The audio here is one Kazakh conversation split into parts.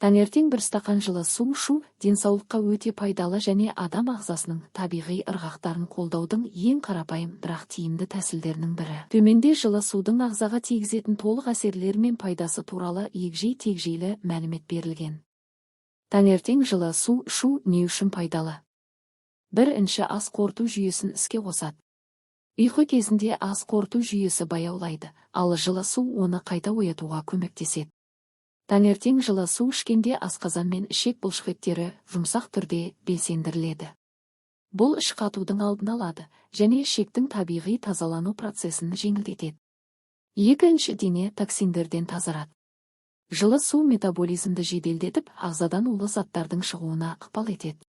Таңертең бір стақан жылы су ішу денсаулыққа өте пайдалы және адам ағзасының табиғи ырғақтарын қолдаудың ең қарапайым бірақ тиімді тәсілдерінің бірі. Төменде жылы судың ағзаға тигізетін толық әсерлері мен пайдасы туралы егжей-тегжейлі мәлімет берілген. Таңертең жылы су ішу не үшін пайдалы? Бірінші, ас қорыту жүйесін іске қосады. Ұйқы кезінде ас қорыту жүйесі баяулайды, ал жылы су оны қайта оятуға көмектеседі. Таңертең жылы су ішкенде асқазан мен ішек бұлшықеттері жұмсақ түрде белсендіріледі. Бұл іш қатудың алдын алады және ішектің табиғи тазалану процесін жеңілдетеді. Екінші, дене токсиндерден тазарады. Жылы су метаболизмді жеделдетіп, ағзадан улы заттардың шығуына ықпал етеді.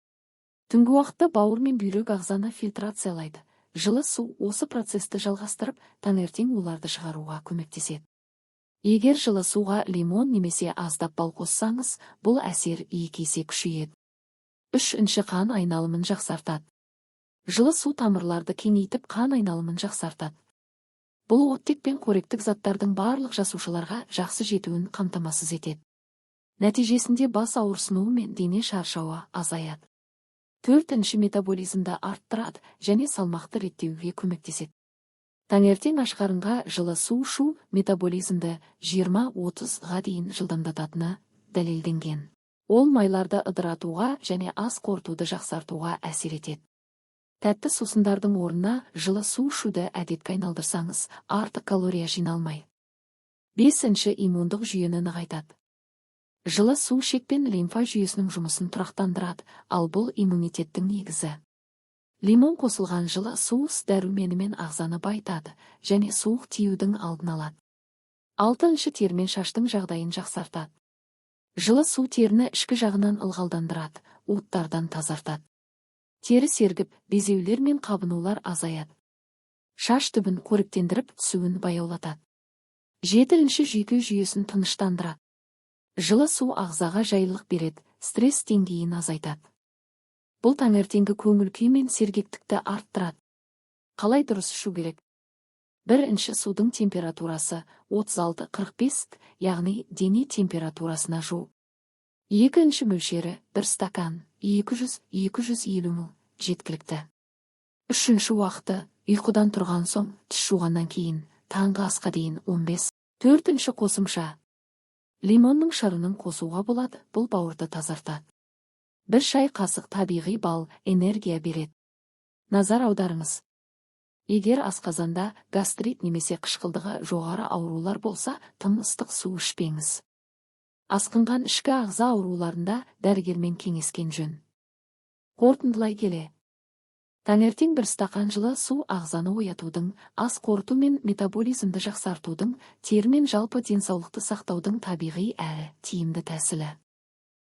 Түнгі уақытта бауыр мен бүйрек ағзаны фильтрациялайды. Жылы су осы процесті жалғастырып, таңертең уларды шығаруға көмектеседі. Егер жылы суға лимон немесе аздап бал қоссаңыз, бұл әсер 2 есе күшейеді. Үшінші, қан айналымын жақсартады. Жылы су тамырларды кеңейтіп, қан айналымын жақсартады. Бұл оттек пен қоректік заттардың барлық жасушаларға жақсы жетуін қамтамасыз етеді. Нәтижесінде бас ауырсынуы мен дене шаршауы азаяды. Төртінші, метаболизмді арттырады және салмақты реттеуге көмектеседі. Таңертең аш қарынға жылы су ішу метаболизмді 20-30-ға дейін жылдамдататыны дәлелденген. Ол майларды ыдыратуға және ас қорытуды жақсартуға әсер етеді. Тәтті сусындардың орнына жылы су ішуді әдетке айналдырсаңыз, артық калория жиналмайды. Бесінші, иммундық жүйені нығайтады. Жылы су ішек пен лимфа жүйесінің жұмысын тұрақтандырады, ал бұл иммунитеттің негізі. Лимон қосылған жылы су дәруменімен ағзаны байытады және суық тиюдің алдын алады. Алтыншы, тері мен шаштың жағдайын жақсартады. Жылы су теріні ішкі жағынан ылғалдандырады, уыттардан тазартады. Тері сергіп, безеулер мен қабынулар азаяды. Шаш түбін қоректендіріп, түсуін баяулатады. Жетінші, жүйке жүйесін тыныштандырады. Жылы су ағзаға жайлылық береді, стресс деңгейін азайтады. Бұл таңертеңгі көңіл-күй мен сергектікті арттырады. Қалай дұрыс ішу керек? Бірінші, судың температурасы 36-45, яғни дене температурасына жуық. Екінші, мөлшері 1 стакан 200-250 мл жеткілікті. Үшінші, уақыты ұйқыдан тұрған соң, түс жуғаннан кейін, таңғы асқа дейін 15. Төртінші, қосымша. Лимонның шырынын қосуға болады, бұл бауырды тазартады. 1 шай қасық табиғи бал энергия береді. Назар аударыңыз. Егер асқазанда гастрит немесе қышқылдығы жоғары аурулар болса, тым ыстық су ішпеңіз. Асқынған ішкі ағза ауруларында дәрігермен кеңескен жөн. Қорытындылай келе. Таңертең 1 стақан жылы су ағзаны оятудың, ас қорыту мен метаболизмді жақсартудың, тері мен жалпы денсаулықты сақтаудың табиғи әрі тиімді тәсілі.